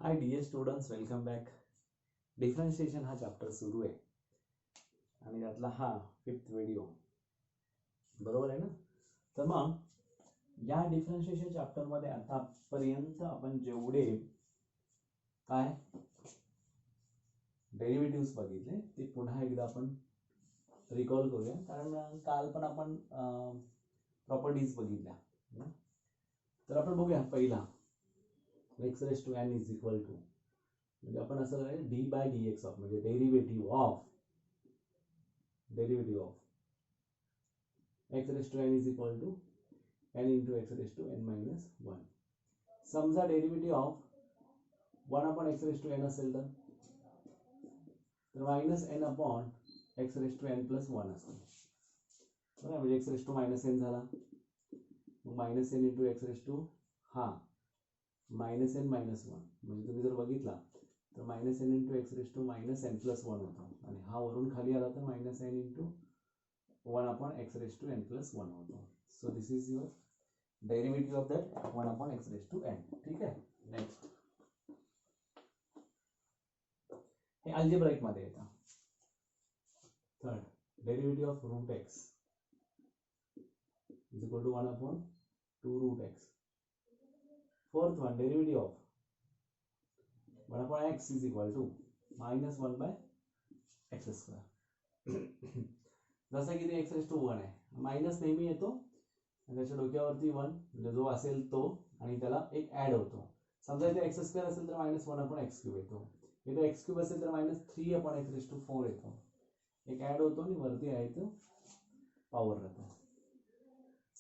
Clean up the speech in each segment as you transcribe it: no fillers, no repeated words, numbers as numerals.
Hi dear students, welcome back. Differentiation हा chapter सुरू आहे आणि त्यातला हा 5th व्हिडिओ, बरोबर आहे ना. तर मग या डिफरन्शिएशन चॅप्टरमध्ये आतापर्यंत आपण जेवढे काय डेरिव्हेटिव्ह्स बघितले ते पुन्हा एकदा आपण रिकॉल करूया, कारण काल पण आपण प्रॉपर्टीज बघितल्या. तर आपण बघूया पहिला x raised to n is equal to, म्हणजे आपण असं करायचं D by D X of, म्हणजे derivative of x raised to n is equal to n into x raised to n minus 1. समजा derivative of 1 upon x raised to n असेल तर minus n upon x raised to n plus 1 असेल, बरोबर. म्हणजे x raised to minus n झाला, मग minus n into x raised to हा minus N minus 1, म्हणजे तुम्ही जर बघितला तर minus N into x raise to minus N plus 1 होतो, आणि हा वरून खाली आला तर minus N into 1 upon X raise to N plus 1 होतो. So this is your derivative of that 1 upon X raise to N. ठीक आहे. नेक्स्ट हे अल्जेब्राइक मध्ये येतं. Third derivative of root X is equal to 1 upon 2 root X. Fourth one, derivative of 1 upon x is equal to minus 1 by x square. जसं की ते x raised to 1 आहे, minus नेहमी येतो आणि त्याच्या डोक्यावरती 1 म्हणजे जो असेल तो, आणि त्याला एक ऍड होतो. समजा इथे x स्क्वेअर असेल तर मायनस 1 अपॉन x क्यूब येतो, इथे x क्यूब असेल तर minus 3 upon x raised to 4 येतो. एक ऍड होतो आणि वरती आहे तो पॉवर राहतो.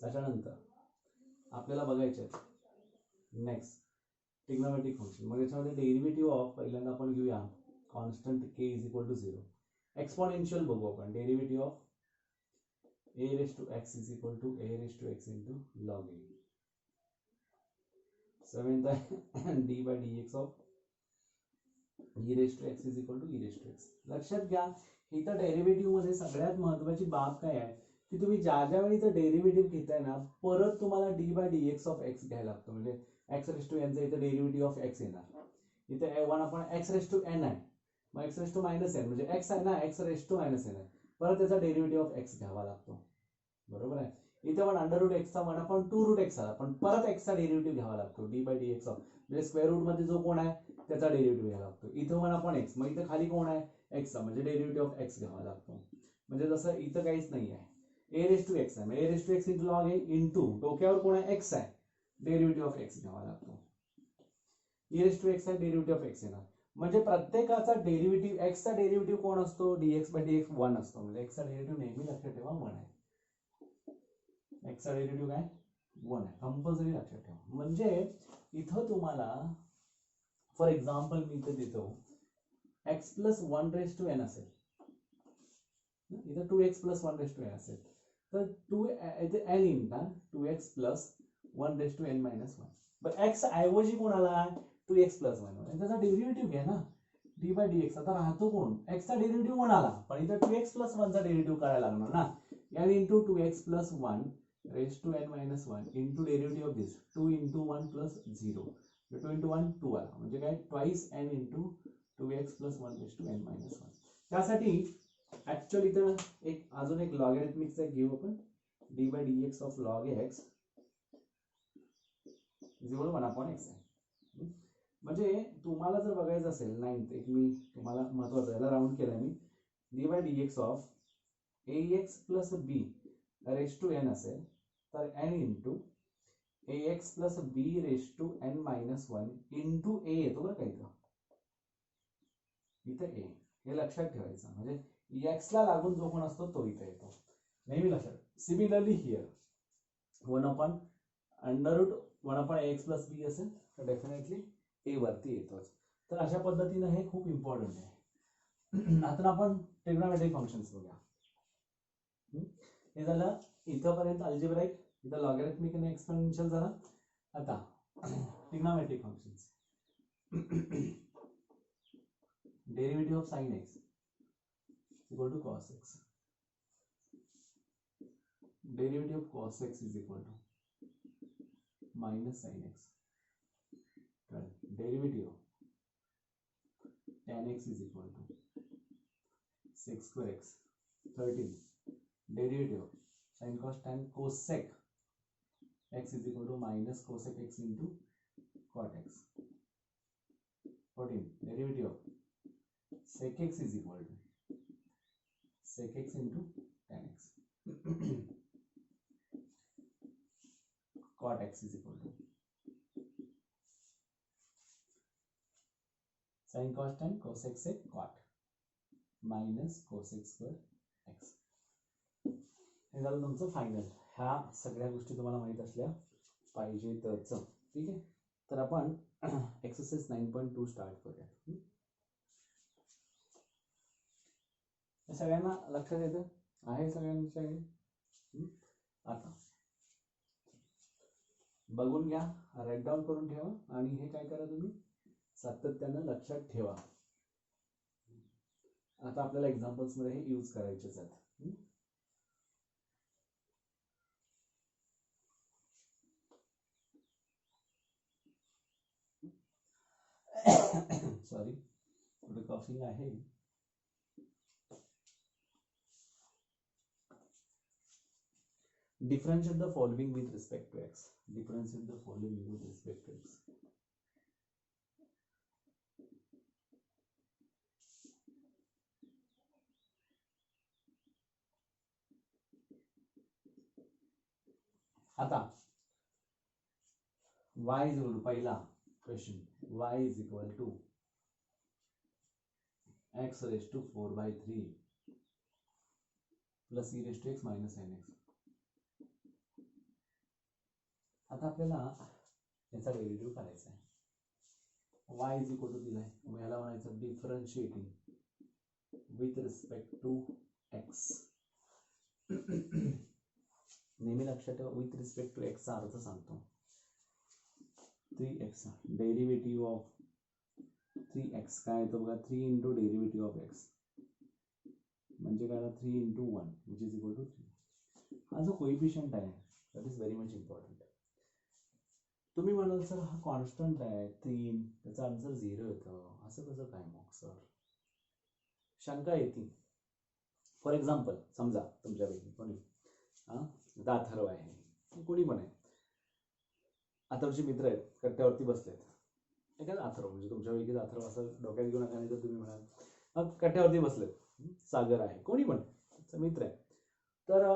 त्याच्यानंतर आपल्याला बघायचे नेक्स्ट ट्रिग्नोमेट्रिक फंक्शन. मग याच्यामध्ये डेरिव्हेटिव्ह ऑफ पहिल्यांदा आपण घेऊया constant k is equal to 0. Exponential बघू आपण. Derivative of a raise to x is equal to a raise to x into log a. Seventh आहे d by dx of e raise to x is equal to e raise to x. लक्षात घ्या, इथं derivative मध्ये सगळ्यात महत्वाची बाब काय आहे की तुम्ही ज्या ज्यावेळी इथं डेरिव्हेटिव्ह घेताय ना, परत तुम्हाला d by dx of x घ्यायला लागतो. म्हणजे x रेज टू n चा इथे डेरिव्हेटिव्ह ऑफ x येणार, इथे 1 upon x raise to n आहे, मग x raise to minus n म्हणजे x आहे ना, x raise to minus n आहे, परत त्याचा डेरिव्हेटिव्ह ऑफ x घ्यावा लागतो, बरोबर आहे. इथे पण अंडर रूट x चा 1 अपॉन 2 रूट x आला, पण परत x चा डेरिव्हेटिव्ह घ्यावा लागतो d बाय dx ऑफ, म्हणजे स्क्वेअर रूट मध्ये जो कोण आहे त्याचा डेरिव्हेटिव्ह घ्यावा लागतो. इथे 1 अपॉन x, मग इथे खाली कोण आहे x चा, म्हणजे डेरिव्हेटिव्ह ऑफ x घ्यावा लागतो. म्हणजे जसं इथं काहीच नाही आहे, a रेज टू x आहे, a raise to x into log a into डोक्यावर कोण आहे x आहे, डेरिव्हेटिव्ह ऑफ x घ्यावा लागतो. e रेज टू x आहे, डेरिव्हेटिव्ह ऑफ x येणार. म्हणजे प्रत्येकाचा डेरिव्हेटिव्ह x चा डेरिव्हेटिव्ह कोण असतो, dx बाय dx 1 असतो. म्हणजे x चा डेरिव्हेटिव्ह नेहमी लक्षात ठेवा 1 आहे. x चा डेरिव्हेटिव्ह काय 1 आहे, कंपल्सरी लक्षात ठेवा. म्हणजे इथं तुम्हाला फॉर एक्झाम्पल मी इथे देतो x plus 1 raise to n असेल, इथं 2x plus 1 raise to n असेल, तर 2 इथे n into 2x plus 1 raise to n minus 1. पण x ऐवजी कोण आला 2x प्लस 1, त्याचा डेरिव्हेटिव्ह घ्या ना d बाय dx. आता राहतो कोण, x चा डेरिव्हेटिव्ह 1 आला, पण इथे 2x प्लस 1 चा डेरिव्हेटिव्ह करायला लागणार ना, n into 2x plus 1 raise to n minus 1 into derivative of this 2 into 1 plus 0, 2 into 1 2 आला, म्हणजे काय twice n into 2x plus 1 raise to n minus 1. त्यासाठी ऍक्च्युअली तर एक अजून एक लॉगॅरिथमिकचा घेऊ आपण, d by dx of log x is equal to 1 upon x आहे. म्हणजे तुम्हाला जर बघायचं असेल 9th, एक मी तुम्हाला महत्वाचं याला राऊंड केलाय मी, d by dx of ax plus b raise to n असेल तर n into ax plus b raise to n minus 1 into a येतो बरं का इथं a, हे लक्षात ठेवायचं. म्हणजे x ला लागून जो कोण असतो तो इथे येतो, नेहमी लक्षात. Similarly here 1 upon under root 1 upon ax plus b असेल तर डेफिनेटली a वरती येतोच. तर अशा पद्धतीने हे खूप इम्पॉर्टंट आहे. आता आपण ट्रिग्नोमेट्रिक फंक्शन्स बघूया. हे झालं इथपर्यंत अल्जेब्राइक, इथं लॉगॅरिथमिक आणि एक्सपोनेन्शियल झाला. आता trigonometric functions. Derivative of sin x equal to cos x. Derivative of cos x is equal to minus sin x. Derivative tan x is equal to sec square x. 13 derivative sin cos tan cosec x is equal to minus cosec x into cot x. 14 derivative of sec x is equal to sec x into tan x. cot x is equal to sin cos tan cosec sec cot minus cosec square x. हे झालं तुमचं final. ह्या सगळ्या गोष्टी तुम्हाला माहित असल्या पाहिजे तरच. ठीक आहे, तर आपण एक्सरसाइज 9.2 स्टार्ट करूया. सगळ्यांना लक्षात येतं आहे? सगळ्यांच्या आता बघून घ्या, राईट डाऊन करून ठेवा आणि हे काय करा तुम्ही सातत्यानं लक्षात ठेवा. आता आपल्याला एक्झाम्पल्स मध्ये हे यूज करायचेच आहेत. सॉरी, थोडं कॉफिंग आहे. Differentiate the following with respect to x. Differentiate the following with respect to x. आता y is equal to पहिला question, y is equal to x raised to 4/3 plus e raised to x minus nx. आता आपल्याला याचा derivative करायचा आहे. y is equal to दिलाय, मग याला म्हणायचं differentiating with respect to x. नेहमी लक्षात ठेवा, विथ रिस्पेक्ट टू x चा अर्थ सांगतो. 3x डेरिव्हेटिव्ह ऑफ 3x काय येतो बघा, 3 इंटू डेरिव्हेटिव्ह ऑफ x म्हणजे काय, 3 into 1 which is equal to 3. हा जो कोइफिशियंट आहे that is very much important. तुम्ही म्हणाल सर हा कॉन्स्टंट आहे 3, त्याचा आन्सर 0 येतं, असं कसं काय मग सर? शंका येते. फॉर एक्झाम्पल समजा तुमच्यापैकी कोणी दाथर्व आहे, कोणी पण आहे, अथर्वचे मित्र आहेत, कट्ट्यावरती बसलेत. एखादा अथर्व म्हणजे तुमच्यापैकी अथर्व असं डोक्यात घेऊन नका, नाही तर तुम्ही म्हणाल कट्ट्यावरती बसलेत. सागर आहे, कोणी पण मित्र आहे. तर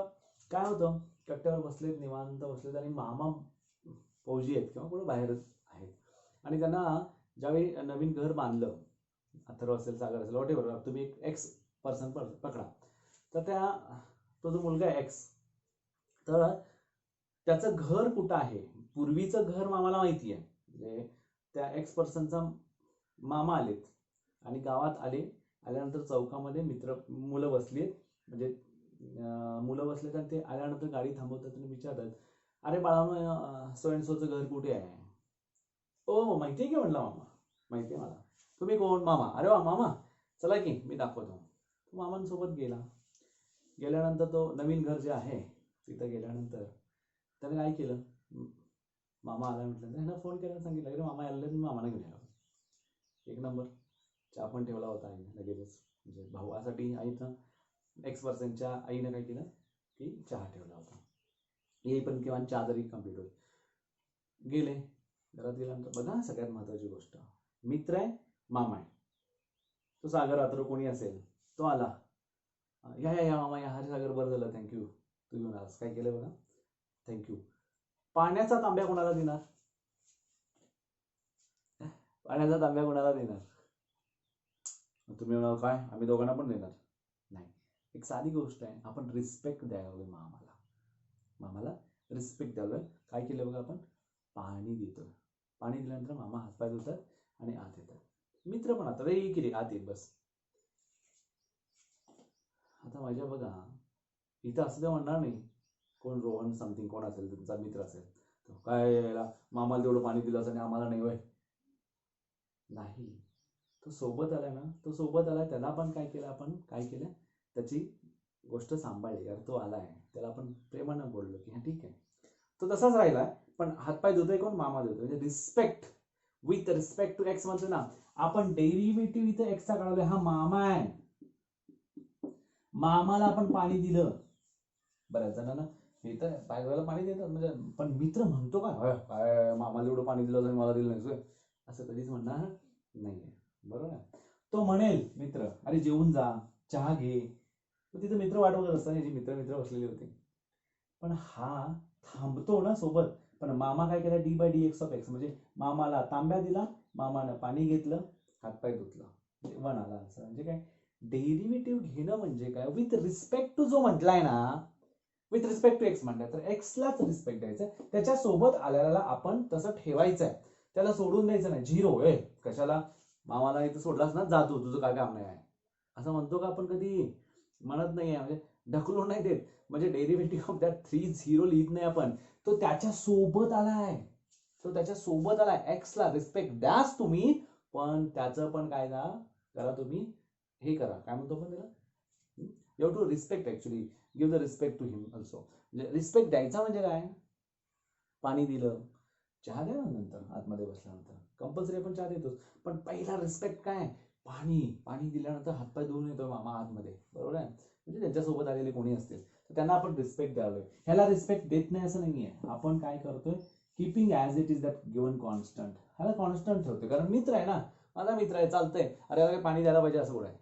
काय होतं, कट्ट्यावर बसलेत, निवांत बसलेत आणि मामा फौजी आहेत किंवा कोणी बाहेर आहेत आणि त्यांना ज्यावेळी नवीन घर बांधलं, अथर्व असेल सागर असेल वॉट एव्हर, तुम्ही एक एक्स पर्सन पकडा, तर तो जो मुलगा आहे एक्स, तर त्याचं घर कुठं आहे, पूर्वीचं घर मामाला माहिती आहे. म्हणजे त्या एक्स पर्सनचा मामा आलेत आणि गावात आल्यानंतर चौकामध्ये मुलं बसलीत, म्हणजे मुलं बसलेत आणि ते आल्यानंतर गाडी थांबवतात आणि विचारतात, अरे बाळांनो सो अँड सोचं घर कुठे आहे? ओ माहिती आहे की म्हणला मामा, माहिती आहे मला. तुम्ही कोण? मामा. अरे वा मामा, चला की मी दाखवतो. तो मामांसोबत गेल्यानंतर तो नवीन घर जे आहे तिथं गेल्यानंतर त्याने काय केलं, मामा आला म्हटलं, त्यांना फोन केला, सांगितलं अरे मामा आले, मी मामाला घेऊन आलो. 1 नंबर. चहा पण ठेवला होता आईने लगेचच, म्हणजे भावासाठी आईनं एक्स पर्सनच्या आईनं काय केलं की चहा ठेवला होता. येई पण किंवा चहा जरी कम्प्लीट होईल. गेले घरात, गेल्यानंतर बघा सगळ्यात महत्वाची गोष्ट, मित्र आहे, मामा आहे, तो सागर अथर्व कोणी असेल, तो आला, या मामा या, हरे सागर बरं झालं, थँक्यू तू घेऊन आलास. काय केलं बघा, थँक्यू. पाण्याचा तांब्या कोणाला देणार? पाण्याचा तांब्या कोणाला देणार? तुम्ही म्हणाल काय, आम्ही दोघांना पण देणार नाही. एक साधी गोष्ट आहे, आपण रिस्पेक्ट द्यायला हवी मामाला रिस्पेक्ट द्यायला. काय केलं बघा, आपण पाणी देतो. पाणी दिल्यानंतर मामा हातपाय धुतात आणि आत येतात. मित्र पण आता रे की रे आत येत बस. आता माझ्या बघा इथं असं ते म्हणणार नाही, कोण रोहन समथिंग कोण असेल तुमचा मित्र असेल, तर काय याला मामाला तेवढं पाणी दिलं आणि आम्हाला नाही, वय नाही. तो सोबत आलाय ना, तो सोबत आलाय, त्याला पण काय केलं, आपण काय केलं, त्याची गोष्ट सांभाळली. यार तो आलाय, त्याला आपण प्रेमानं बोललो की हा ठीक आहे, तो तसाच राहिलाय, पण हातपाय धुतोय कोण, मामा धुतोय. म्हणजे respect with respect to X म्हणतो ना आपण, डेरिव्हेटिव्ह इथं एक्सचा काढवलाय, हा मामा आहे, मामाला आपण पाणी दिलं. बऱ्याच जणांना इथं बायकोला पाणी देतात म्हणजे, पण मित्र म्हणतो काय मामाला एवढं पाणी दिलं मला दिलं नाही, असं कधीच म्हणणार नाहीये, बरोबर आहे. तो म्हणेल मित्र अरे जेवून जा, चहा घे, तिथे मित्र वाट बघत असताना मित्र बसलेले होते, पण हा थांबतो ना सोबत. पण मामा काय केलं, D by D X of X, म्हणजे मामाला तांब्या दिला, मामानं पाणी घेतलं, हातपाय धुतलं, वन आला आन्सर. म्हणजे काय, डेरिव्हेटिव्ह घेणं म्हणजे काय, विथ रिस्पेक्ट टू जो म्हटलाय ना, विथ रिस्पेक्ट टू एक्स म्हटलं तर एक्सलाच रिस्पेक्ट द्यायचं, त्याच्या सोबत आलेला आपण तसं ठेवायचंय, त्याला सोडून द्यायचं नाही. झिरो कशाला, मामाला इथं सोडलास ना, जातो तुझं काय काम नाही आहे असं म्हणतो का आपण, कधी म्हणत नाहीये, म्हणजे ढकलून नाही देत. म्हणजे डेरिव्हेटिव्ह ऑफ दॅट 3 0 लिहित नाही आपण, तो त्याच्या सोबत आलाय, तो त्याच्या सोबत आलाय. एक्सला रिस्पेक्ट द्याच तुम्ही, पण त्याचं पण काय ना, त्याला तुम्ही हे करा, काय म्हणतो आपण त्याला, you have to respect, actually give the respect to him also. म्हणजे रिस्पेक्ट द्यायचा म्हणजे काय, पाणी दिलं, चहा द्या ना नंतर आतमध्ये बसल्यानंतर, कंपल्सरी आपण चहा देतोच, पण पहिला रिस्पेक्ट काय, पाणी दिल्यानंतर हातपाय धुवून येतो मामा आतमध्ये, बरोबर आहे. म्हणजे त्यांच्यासोबत आलेले कोणी असतील तर त्यांना आपण रिस्पेक्ट द्यावे. ह्याला रिस्पेक्ट देत नाही असं नाहीये, आपण काय करतोय, keeping as it is that given constant, ह्याला कॉन्स्टंट ठेवतोय, कारण मित्र आहे ना, माझा मित्र आहे, चालतंय, अरे याला पाणी द्यायला पाहिजे असं आहे,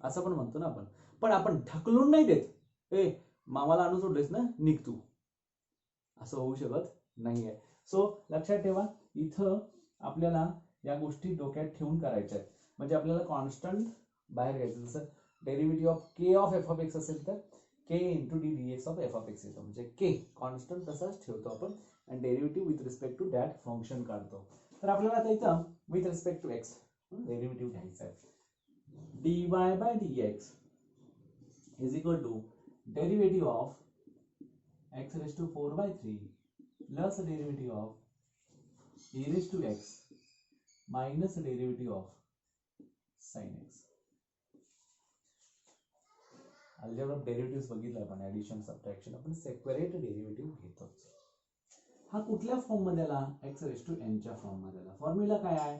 असं पण म्हणतो ना आपण. पण आपण ढकलून नाही देत, मामाला आणून सोडलेस ना, निघ तू, असं होऊ शकत नाहीये. सो लक्षात ठेवा, इथं आपल्याला या गोष्टी डोक्यात ठेवून करायच्या आहेत. म्हणजे आपल्याला कॉन्स्टंट बाहेर घ्यायचं, जसं derivative of K of F of X असेल तर K into D D X of F of X येतो, म्हणजे के कॉन्स्टंट तसाच ठेवतो आपण, आणि derivative with respect to that function काढतो. तर आपल्याला आता इथं with respect to X derivative घ्यायचा आहे. dy by dx is equal to derivative of x raised to 4 by 3 plus derivative of e raised to x minus derivative of sin x. Algebra of derivatives बघितलं आपण, addition subtraction, आपण separate derivative घेतो. हा कुठल्या form मध्ये आला, x raise to n च्या form मध्ये आला. फॉर्म्युला काय आहे,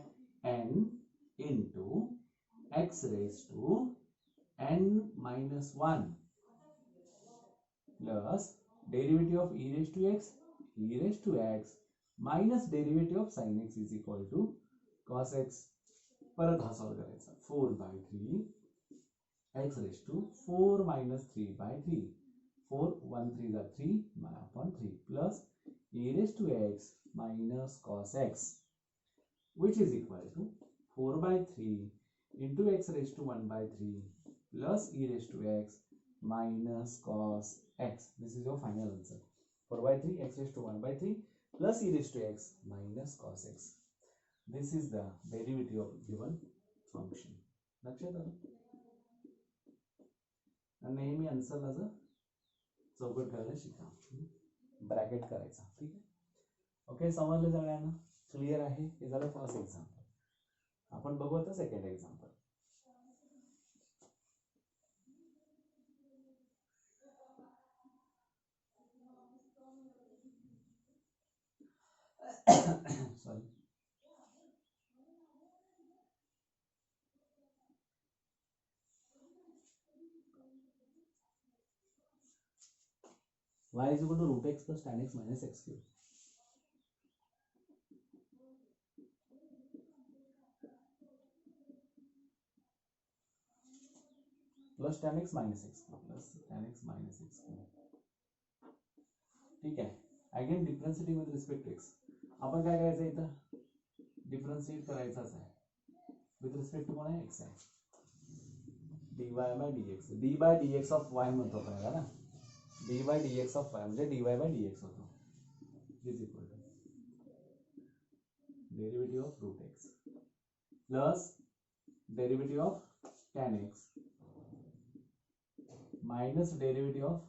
n into x raise to n minus 1 plus derivative of e raised to x minus derivative of sin x is equal to cos x. परत हा solve करायचा, 4 by 3 x raised to 4 minus 3 by 3, 4 1 3 is 3 upon 3 plus e raised to x minus cos x, which is equal to 4 by 3 into x raised to 1 by 3 plus e raised to x minus cos x. This is your final answer. 4 by 3 x raised to 1 by 3 plus e raised to x minus cos x. This is the derivative of given function. लक्षात आलं, नेहमी आन्सरला जर चौकट करायला शिका, bracket करायचा, ठीक आहे. ओके, समजलं सगळ्यांना, क्लिअर आहे. हे झालं फर्स्ट एक्झाम्पल. आपण बघू आता second example. Sorry, y is equal to root x plus tan x minus x cube. Plus tan x minus x plus tan x minus x cube. ठीक आहे. Again differentiating with respect to X. आपण काय करायचं इथं, differentiate करायचाच आहे with respect to कोण आहे, x आहे. dy by dx, dy by dx of y म्हणतो आपण याला ना, dy by dx of y म्हणजे dy by dx होतो, is equal to derivative of root x plus derivative of tan x minus derivative of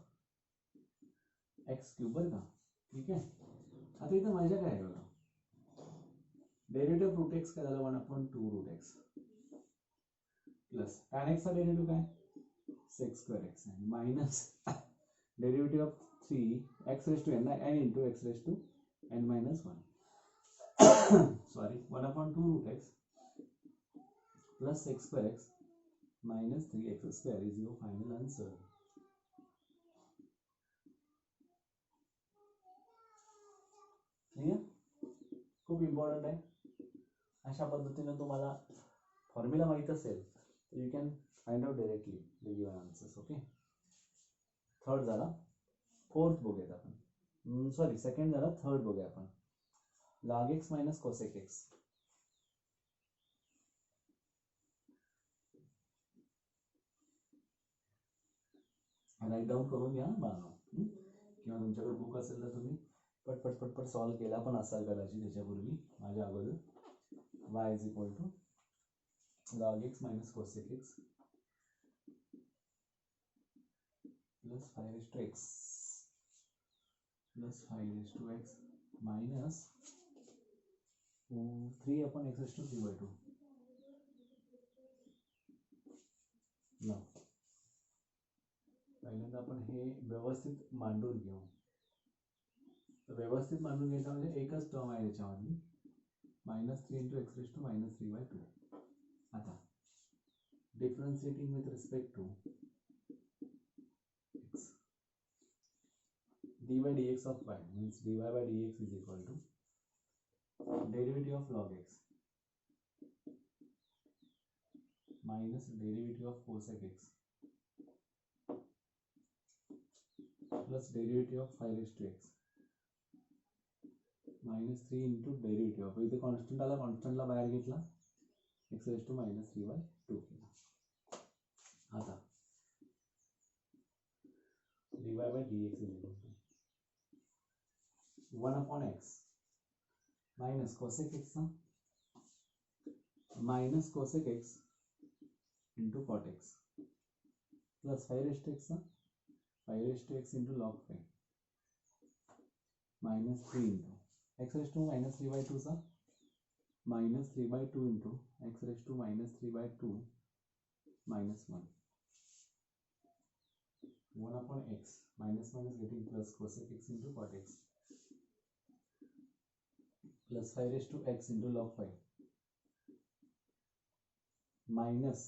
X cube, बरं का. ठीक आहे. आता इथं माझ्या काय आहे बघा, डेरिव्हेटिव्ह ऑफ रूट एक्स काय झालं, 1/2 root x plus tan x चा डेरिव्हेटिव्ह काय, sec स्क्वेअर x आहे, minus derivative of 3 x raise to n, n into x raise to n minus 1 sorry 1/2 root x plus x square x minus 3x square is your final answer. Clear? खूप important आहे. अशा पद्धतीने तुम्हाला formula माहित असेल तर you can find out directly the given answers. Okay, third झाला. Fourth बघूयात आपण. सॉरी, सेकंड झाला. थर्ड बघूया आपण. log x minus cosec x. Right down करून घ्या बाळा, किंवा तुमच्याकडे बुक असेल तर तुम्ही पटपट पटपट सॉल्व केला पण असाल कदाचित त्याच्यापूर्वी माझ्या अगोदर. y is equal to log x minus cosec x plus 5 raised to x plus 5 raised to x minus 3 upon x raised to 3/2. No, पहिल्यांदा आपण हे व्यवस्थित मांडून घेऊ. तर व्यवस्थित मांडून घ्यायचं म्हणजे एकच टर्म आहे याच्यामधली, -3 into x raised to -3/2. आता differentiating with respect to x, dy by dx of y means dy by dx is equal to derivative of log x minus derivative of cosec x plus derivative of 5 raised to x minus 3 into derivative of, इथे constant आला, कॉन्स्टंटला बाहेर घेतला, x raised to -3/2 केला. आता dy by dx is equal to 1 upon x minus cosec x minus cosec x into cot x plus 5 raised to x 5 raised to x into log 5 minus 3 into x raised to -3/2 -3/2 into x raised to -3/2 minus 1. 1 upon x minus getting plus cosec x into cot x plus 5 raised to x into log 5 minus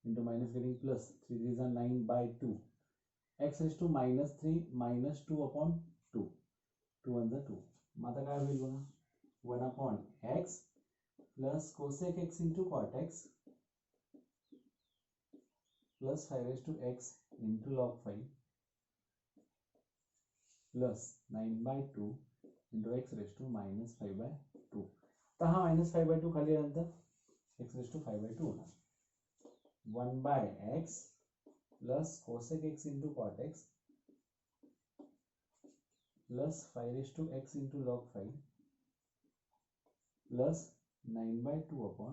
into minus getting plus 3 threes are 9/2 x raised to -3 minus 2 upon 2 2 1 2. मग आता काय होईल बघा, 1 upon x plus cosec x into cot x plus 5 raised to x into log 5 plus 9/2 into x raised to -5/2. तर हा -5/2 खाली आल्यानंतर x raised to 5/2 होणार. 1 by x plus cosec x into cot x plus 5 raised to x into log 5 plus 9/2 upon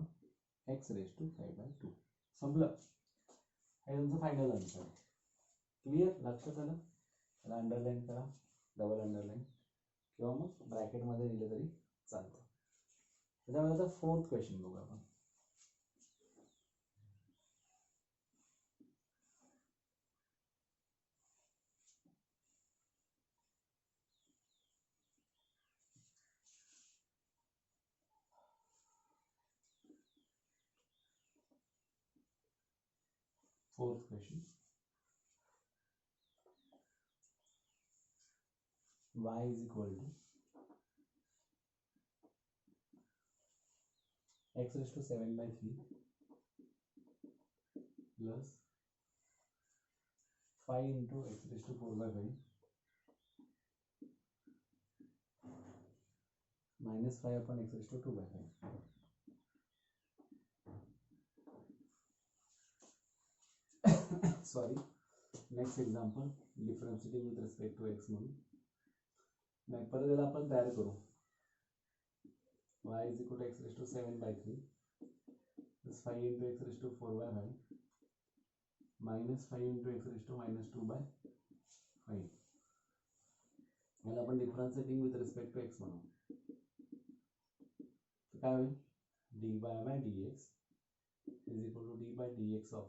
x raised to 5/2. संपलं. हे तुमचं final answer आहे. Clear? लक्षात आलं? त्याला अंडरलाईन करा, डबल अंडरलाईन किंवा मग ब्रॅकेटमध्ये लिहिलं तरी चालतं. त्याच्यामध्ये आता फोर्थ क्वेश्चन बघू आपण. Fourth question. Y is equal to x raised to 7/3 plus 5 into x raised to 4/5 minus 5 upon x raised to 2/5. Sorry. Next example, differentiating with respect to x म्हणून. नाही, परत याला आपण तयार करू. y is equal to x raised to 7/3 plus 5 into x raised to 4/5 minus 5 into x raised to -2/5. याला आपण differentiating with respect to x म्हणू. तर काय होईल, dy by dx is equal to d by dx of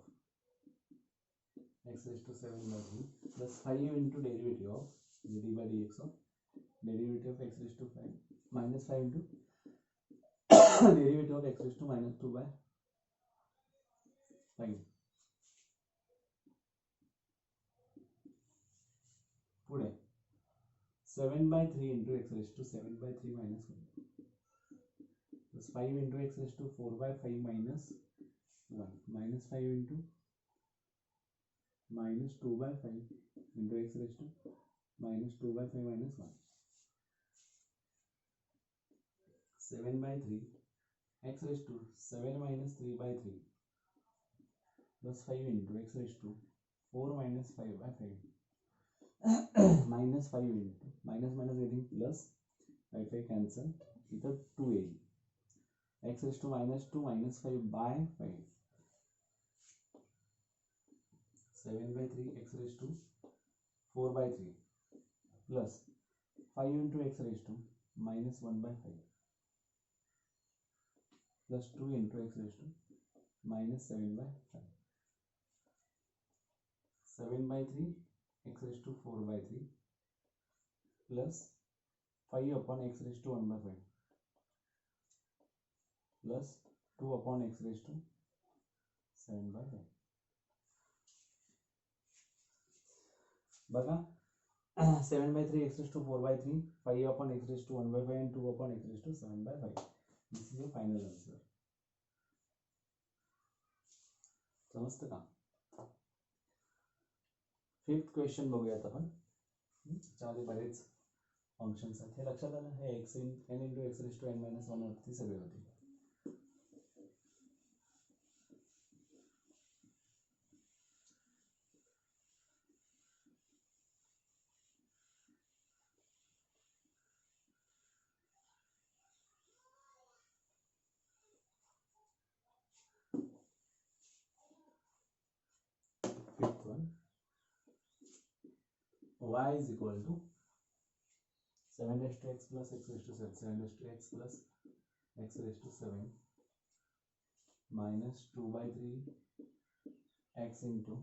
x raised to 7/3 plus 5 into derivative of d by dx of derivative of x raise to 5 minus 5 into derivative of x raise to minus 2 by 5 पुढे 7/3 into x raise to 7/3 minus 1 plus 5 into x raised to 4/5 minus 1 minus 5 into minus 2/5 into x raised to minus 2/5 minus 1 7/3 x raised to 7 minus 3/3 plus 5 into x raised to 4 minus 5/5 minus 5 into minus minus getting plus 5 cancel इधर 2 येईल x raised to minus 2 minus 5 by 5 7/3 x raised to 4/3 plus 5 into x raised to minus 1/5 plus 2 into x raised to minus 7/5 7/3 x raised to 4/3 plus 5 upon x raised to 1/5 plus 2 upon x raised to 7/5 बघा 7/3 x raised to 4/3 5 upon x raised to 1/5 and 2 upon x raised to 7/5 this is your final answer समजतं का fifth question बघूयात आपण त्याच्यामध्ये बरेच functions आहेत हे लक्षात आलं हे x n into x raised to n minus 1 वरती सगळे होते fifth one y is equal to 7 raised to x plus x raised to 7 7 raised to x plus x raised to 7 minus 2/3 x into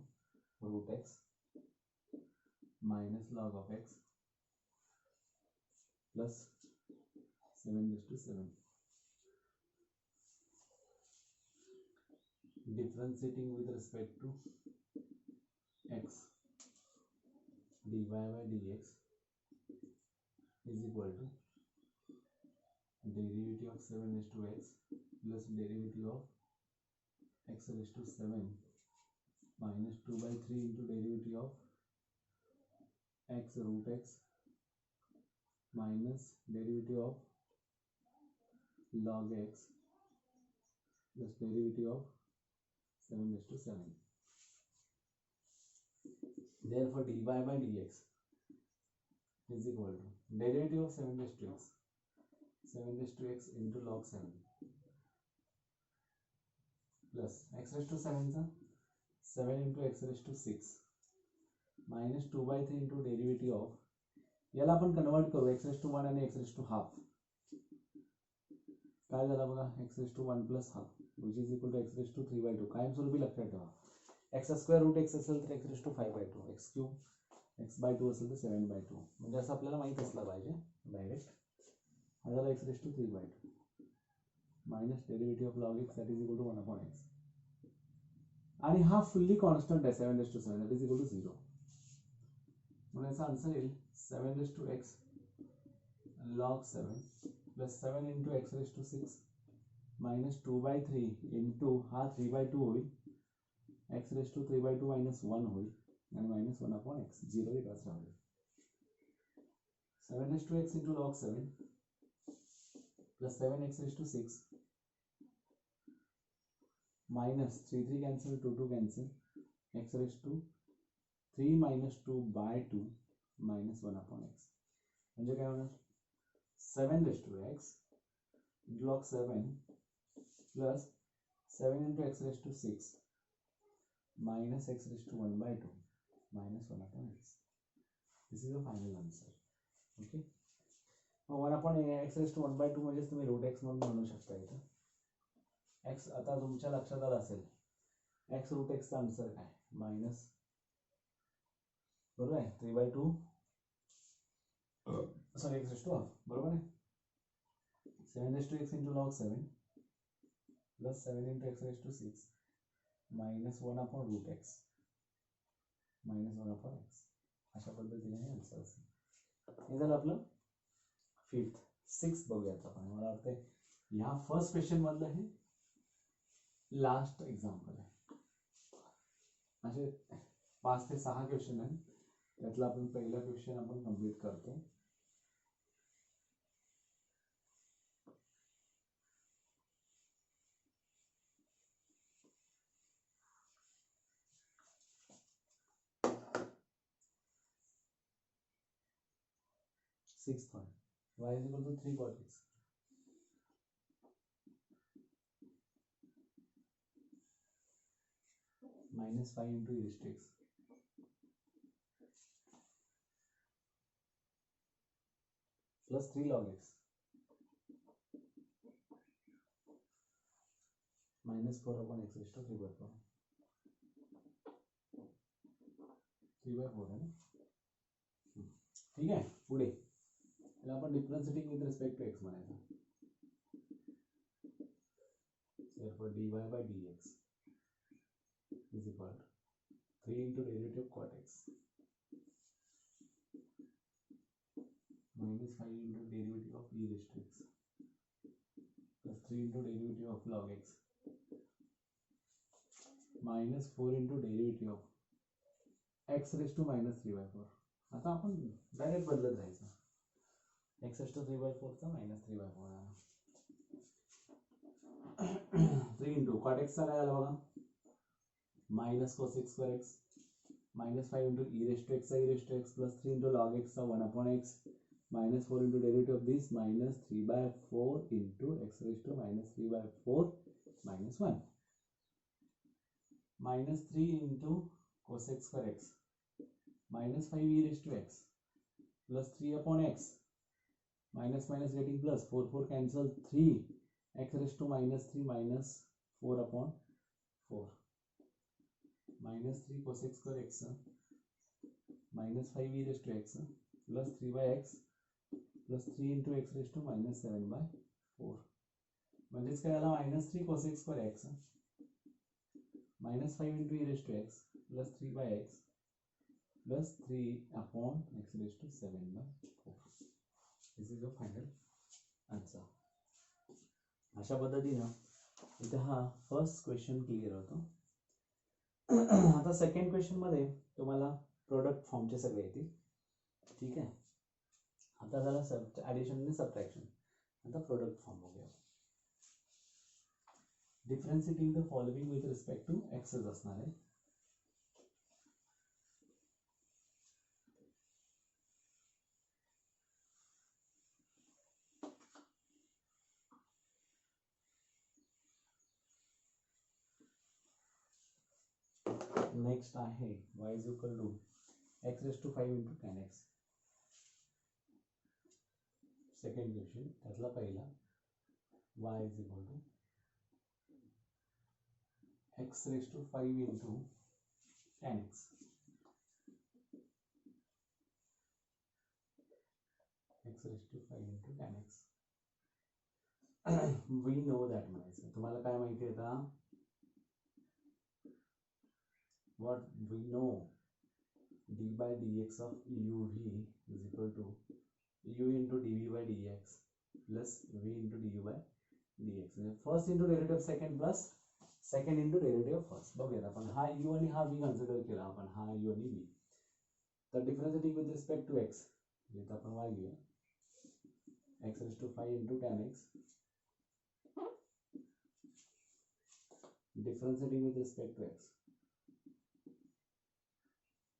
root x minus log of x plus 7 raised to 7 differentiating with respect to x dy by dx is equal to derivative of 7 raised to x plus derivative of x raised to 7 minus 2/3 into derivative of x root x minus derivative of log x plus derivative of 7 raised to 7 therefore dy by dx is equal to derivative of 7 raised to x 7 raised to x into log 7 plus x raised to 7 चा 7 into x raised to 6 minus 2/3 into derivative of याला आपण convert करू x raised to 1 आणि x raised to half काय झालं बघा x raised to 1 plus half which is equal to x raised to 3/2 कायमस्वरूपी लक्षात ठेवा x square root x असेल तर x raised to 5/2 x cube x/2 असेल तर 7/2 म्हणजे असं आपल्याला माहित असलं पाहिजे डायरेक्ट हा झाला x raised to 3/2 minus derivative of log x that is equal to 1 upon x आणि हा फुल्ली कॉन्स्टंट आहे 7 raised to 7 that is equal to 0 म्हणून याचा आन्सर येईल 7 raised to x log 7 plus 7 into x raised to 6 minus 2/3 into हा 3/2 होईल x raised to 3/2 minus 1 होईल आणि minus 1 upon x 0 इकडेच राहील 7 raised to x into log 7 plus 7x raised to 6 minus 3 cancel 2 cancel x raised to 3 minus 2/2 minus 1 upon x म्हणजे काय होणार 7 raised to x into log 7 plus 7 into x raised to 6 minus x raised to 1/2 minus 1 upon x this is the final answer okay 1 upon x raised to 1/2 म्हणजे तुम्ही root x म्हणून म्हणू शकता इथे x आता तुमच्या लक्षात आलं असेल x root x चा आन्सर काय मायनस बरोबर आहे 3/2 sorry x raise to half, बरोबर आहे. 7 raise to x into log 7 plus 7 into x raise to 6 minus 1 upon root x minus 1 upon x. अशा पद्धतीने हे आन्सर असेल. हे झालं आपलं फिफ्थ. सिक्स बघूयात आपण. मला वाटतंय ह्या फर्स्ट क्वेश्चन मधलं हे लास्ट एक्झाम्पल आहे. असे 5 ते 6 क्वेश्चन आहेत. त्यातला आपण पहिला क्वेश्चन आपण कंप्लीट करतो. Sixth one, y is equal to 3 cot x minus 5 into e raised to x plus 3 log x minus 4 upon x raised to 3 by 4. 3 by 4 है ना. ठीक है. पुढे याला आपण differentiating with respect to x म्हणायचं. therefore dy by dx is equal to 3 into derivative of cot x minus 5 into derivative of e raised to x plus 3 into derivative of log x minus 4 into derivative of x raised to minus 3 by 4. आता आपण direct बदलत राहायचं. x raised to 3 by 4 चा minus 3 by 4 आला. 3 into cot x चा काय आला बघा, minus cos x square x minus 5 into e raised to x e raised to x plus 3 into log x चा 1 upon x minus 4 into derivative of this minus 3 by 4 into x raised to minus 3 by 4 minus 1 minus 3 into cos x square x minus 5 e raised to x plus 3 upon x minus minus getting plus 4 4 cancel 3 x raised to minus 3 minus 4 upon 4 minus 3 cos x square x minus 5 e raised to x plus 3 by x plus 3 into x raised to minus 7 by 4. म्हणजेच काय आला minus 3 cos x square x minus 5 into e raised to x plus 3 by x plus 3 upon x raised to 7 by 4. This is your final answer. अशा पद्धतीनं इथे हा first question clear होतो. आता second question मध्ये तुम्हाला प्रोडक्ट फॉर्मचे सगळे येतील. ठीक आहे. आता झाला ॲडिशन आणि सबट्रॅक्शन. आता प्रोडक्ट फॉर्म बघूया. Differentiating the following with respect to x असणार आहे. नेक्स्ट आहे y is equal to x raised to 5 into tan x. Second question त्यातला पहिला y is equal to x raised to 5 into tan x. x raised to 5 into tan x. we know that म्हणायचं. तुम्हाला काय माहिती आहे आता? what we know, d by dx of uv is equal to u into dv by dx plus v into du by dx. First into derivative second plus second into derivative first. बघूयात आपण. हा u आणि हा v consider केला आपण. हा u आणि v. तर differentiating with respect to x इथे आपण y घेऊया. x raised to 5 into tan x differentiating with respect to x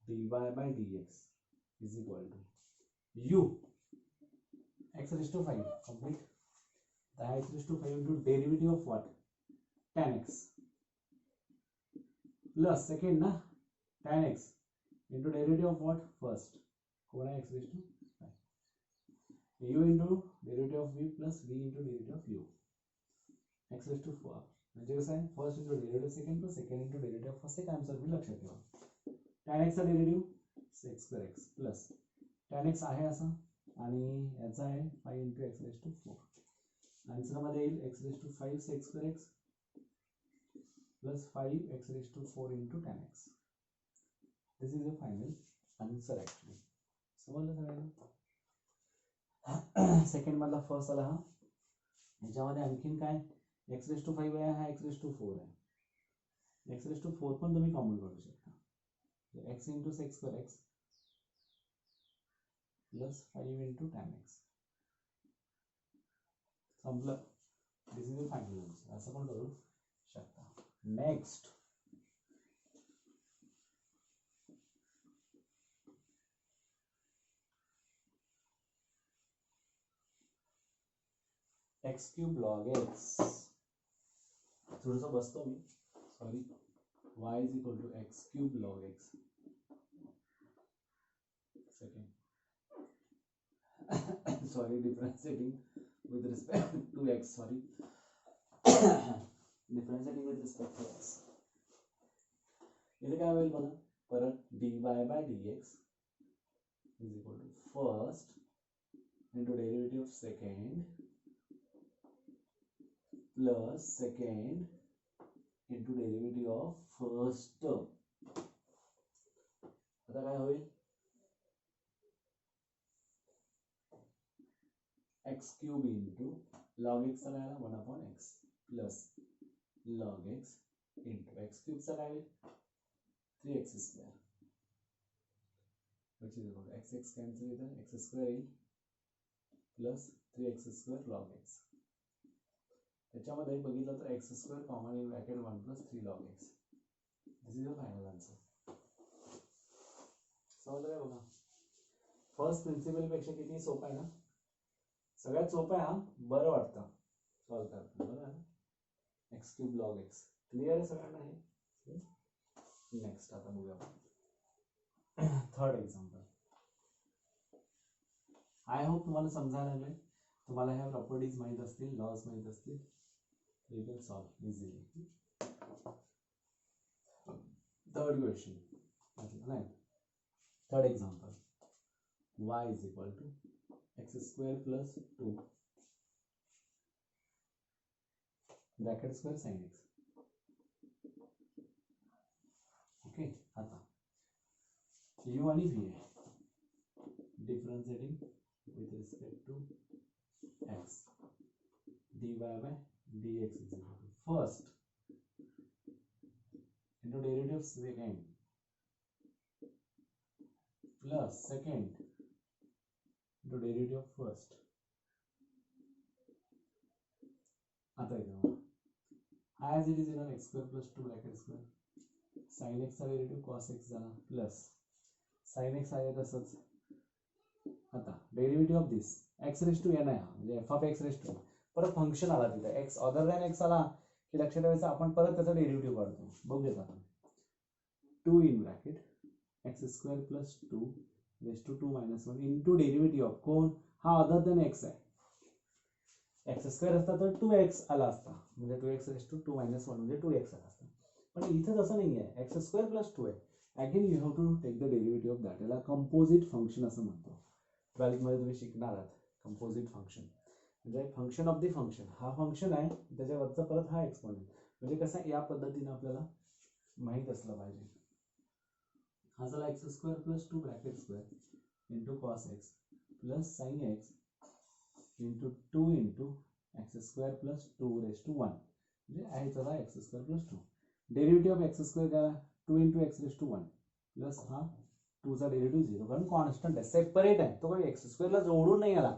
dy by dx is equal to u x raised to 5 complete. The x raised to 5 into derivative of what? Tan x plus second na tan x into derivative of what? First कोण x raised to 5 u into derivative of v plus v into derivative of u x raised to 4. म्हणजे कसं आहे? First into derivative second plus second into derivative first. एक answer मी लक्षात ठेवा. tan x चा derivative sec square x plus tan x आहे असा आणि याचा आहे 5 इंटू एक्स रेस टू 4. आन्सरमध्ये येईल x raise to 5 sec square x plus 5 x raise to 4 into 10 x. This is the final answer actually. समजलं सगळ्यांना? सेकंड मधला फर्स्ट आला हा. ह्याच्यामध्ये आणखीन काय, एक्स रेस टू 5 आहे, हा एक्स रेस टू 4 आहे. एक्स रेस टू 4 पण तुम्ही कॉमन काढू शकता. X into sex square x plus 5 into 10 x. संपलं. दिस इज द फायनल आन्सर. असं पण करू शकता. Next x cube log x. थोडंसं बसतो मी, sorry. y is equal to x cube log x. Second. Sorry, differentiating with respect to x. Sorry. Differentiating with respect to x. इथे काय होईल बघा, परत dy by dx is equal to first into derivative of second plus second into derivative of first term. आता काय होईल, x cube into log x चा काय आला 1 upon x plus log x into x cube चा काय होईल 3x square which is equal to x cancel इथं x square येईल plus 3x square log x. त्याच्यामध्ये बघितलं तर x square common in bracket 1 plus 3 log x. This is the final answer. समजलं बघा, फर्स्ट प्रिन्सिपल पेक्षा किती सोपं आहे ना. सगळ्यात सोपं आहे हा, बरं वाटतं सॉल्व करताना. बरं आहे ना, x cube log x. Clear आहे सगळ्यांना हे. नेक्स्ट आता बघूया थर्ड एक्झाम्पल. आय होप तुम्हाला समजायला लागले. तुम्हाला ह्या प्रॉपर्टीज माहीत असतील, लॉज माहीत असतील, you can solve easily. Third question नाही, third example. y is equal to x square plus 2 bracket square sin x. Okay, आता u आणि v आहे. Differentiating with respect to x dy by dx is equal to first into derivative of second plus second into derivative of first. आता इथे as it is in x square plus 2 bracket square sin x चा derivative cos x झाला plus sin x आहे तसंच. आता derivative of this x raise to n आहे हा, म्हणजे f of x raise to. परत फंक्शन आला तिथे x अदर दॅन x आला की लक्षात ठेवायचं आपण परत त्याचा डेरिव्हेटिव्ह काढतो. बघूयात आपण. 2 in bracket x square plus 2 raise to 2 minus 1 into derivative of कोण, हा अदर दॅन x आहे. एक्स स्क्वेअर असता तर 2x आला असता, म्हणजे 2x रेस टू 2 मायनस 1 म्हणजे 2x आला असता. पण इथे तसं नाही आहे, एक्स स्क्वेअर प्लस 2 आहे. Again you have to take the derivative of that. याला कंपोजिट फंक्शन असं म्हणतो. 12th मध्ये तुम्ही शिकणार आहात कंपोजिट फंक्शन, म्हणजे फंक्शन ऑफ द फंक्शन. हा फंक्शन आहे, त्याच्यावरचा परत हा एक्सपोनेंट. म्हणजे कसं या पद्धतीने आपल्याला माहीत असलं पाहिजे. हा झाला x square plus 2 bracket square into cos x plus sine x into 2 into x square plus 2 raise to 1, म्हणजे आहे चला x square plus 2. Derivative of x square काय 2 into x raise to 1 plus हा 2 चा डेरिव्हेटिव्ह 0, कारण constant आहे, separate आहे. तो काही एक्स स्क्वेअरला जोडून नाही आला,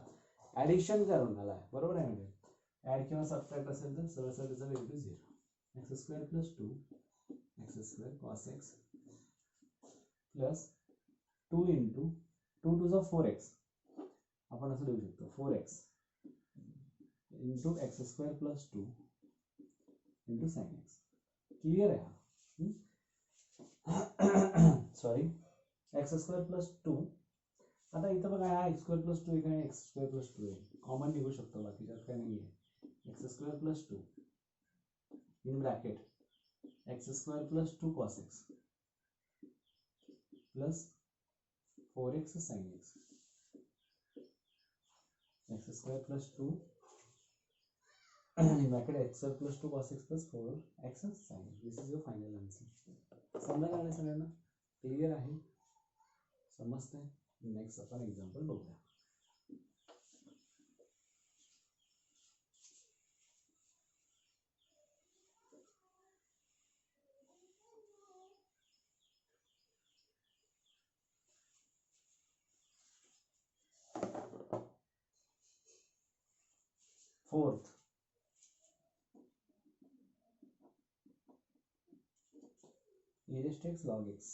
ऍडिशन करून आला आहे. बरोबर आहे, म्हणजे ऍड किंवा सबट्रॅक्ट असेल तर सरळ सरळ त्याचा derivative 0. X square plus 2 x square cos x plus 2 into 2 टू जा 4x. आपण असं लिहू शकतो 4x into x square plus 2 into sine x. Clear आहे हा. Sorry, x square plus 2. आता इथं बघा, हा एक्स स्क्वेअर प्लस 2 आहे, एक्स स्क्वेअर प्लस 2 आहे, कॉमन निघू शकतो, बाकी त्यात काय नाही आहे. X square plus 2 in bracket x square plus 2 cos x plus 4x sin x x square plus 2 in bracket x square plus 2 cos x plus 4 x sin. This is your final answer. समजा आहे सगळ्यांना, clear आहे, समजतंय. Next आपण example बघूया. Fourth, e raised to x log x,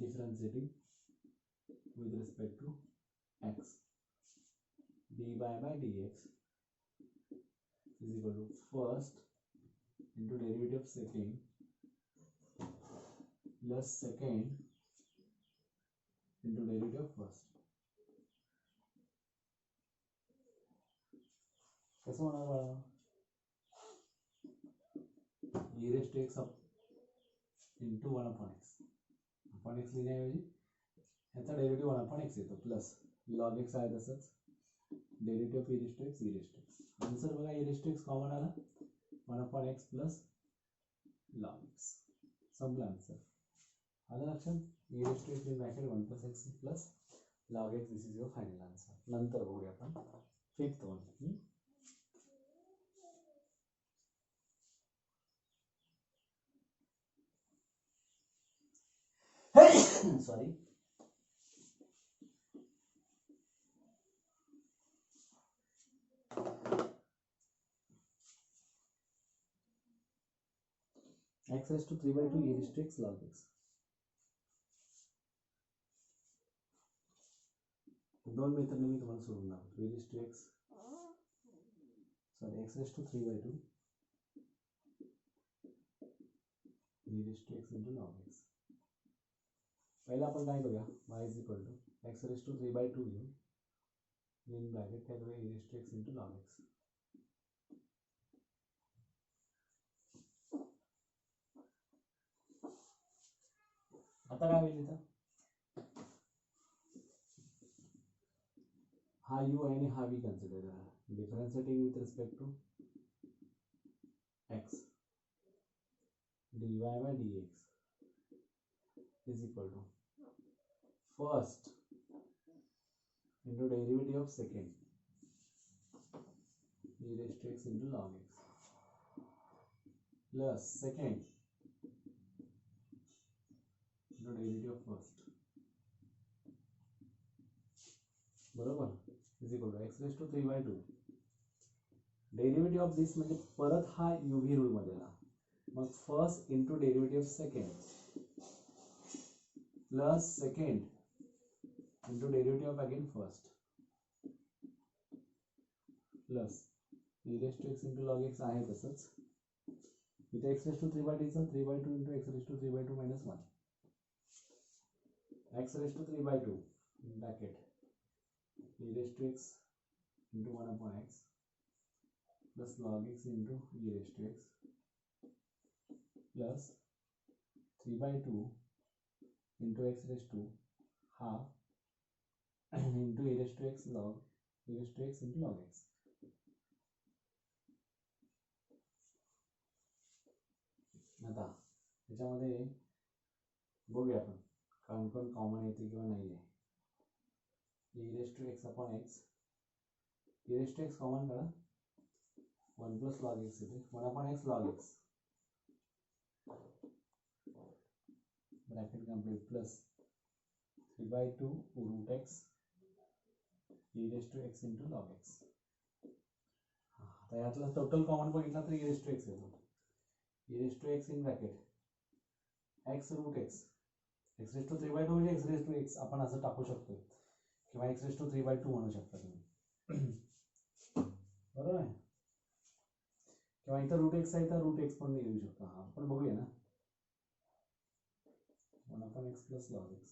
differentiating with respect to x, dy by dx is equal to first into derivative second plus second into derivative first. कसं होणार बाळा? e raised to x into 1 upon x. upon x लिहिण्याऐवजी याचा derivative 1 upon x येतो plus log x आहे तसंच derivative e raised to x e raised to x. Answer बघा, e raised to x common आला, 1 upon x plus log x. संपला answer. आलं लक्षात? e raised to x in bracket 1 plus x plus log x. This is your final answer. नंतर बघूया आपण fifth one. Sorry. X raised to 3 by 2 e raised to x log x. दोन मेथडने मी तुम्हाला सोडून दाखवतो. e raised to x, sorry, x raised to 3 by 2 e raised to x into log x. पहिला आपण काय करूया, y is equal to x raised to 3 by 2 घेऊ, in bracket काय करूया, e raised to x into log x. आता काय होईल इथं, हा u आहे आणि हा v कन्सिडर करा. Differentiating with respect to x dy by dx is equal to first into derivative of second e raised to x into log x plus second into derivative of first, बरोबर, is equal to x raised to 3 by 2. Derivative of दिस म्हणजे परत हा uv rule मध्ये ना, मग first into derivative second plus second into derivative of again first plus e raised to x into log x आहे तसंच. इथे x raised to 3 by 2 चा 3 by 2 into x raised to 3 by 2 minus 1, x raised to 3 by 2 in bracket e raised to x into 1 upon x plus log x into e raised to x plus 3 by 2 into x raised to half into e raised to x log e raised to x into log x. आता त्याच्यामध्ये बघूया आपण कोण common येते किंवा नाही आहे. e raised to x upon x, e raised to x common करा, 1 plus log x येते, 1 upon x log x bracket complete plus 3 by 2 root x e raised to x into log x. आता यातला total common बघितला तर e raised to x येतो, e raised to x in bracket x root x, x raised to 3 by 2 म्हणजे x raised to x आपण असं टाकू शकतो किंवा x raised to 3 by 2 म्हणू शकता तुम्ही, बरोबर आहे. किंवा इथं रूट एक्स आहे तर रूट एक्स पण येऊ शकतो. हा आपण बघूया ना, 1 upon x plus log x.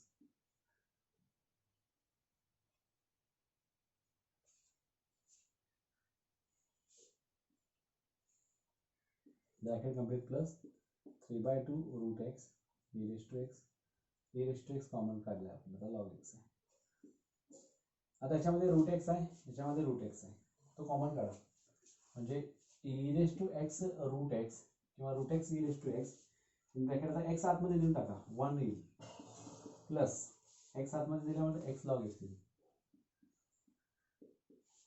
Bracket complete plus 3 by 2 root x e raised to x, e raised to x common काढला आपण, आता log x आहे. आता याच्यामध्ये रूट एक्स आहे, याच्यामध्ये रूट एक्स आहे, तो कॉमन काढा. म्हणजे E raise to X root X किंवा root X E raise to X in bracket. आता एक्स आतमध्ये देऊन टाका, 1 येईल प्लस एक्स आतमध्ये दिल्यामुळे एक्स लॉग एक्स येईल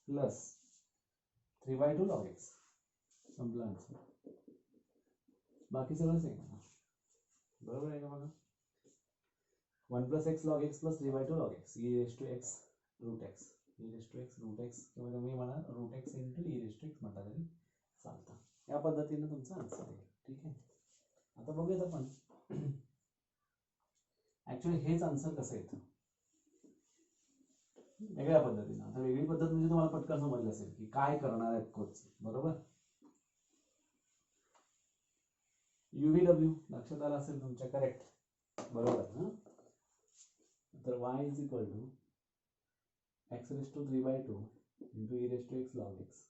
प्लस 3/2 लॉग एक्स. संपला आन्सर. बाकी सगळं सेम आहे, बरोबर आहे का बघा. 1 plus X log X plus 3/2 log X E raise to X root X, E raise to X root X किंवा तुम्ही म्हणा root x into e raise to x म्हटला तरी चालतं. या पद्धतीने तुमचा आन्सर आहे. ठीक आहे. आता बघूयात आपण ऍक्च्युली हेच आन्सर कसं येतं वेगळ्या पद्धतीने. आता वेगळी पद्धत म्हणजे तुम्हाला पटकन समजलं असेल की काय करणार आहेत कोच, बरोबर. UVW लक्षात आलं असेल तुमच्या, करेक्ट, बरोबर ना. तर y is equal to x raise to 3/2 into e raise to x log x.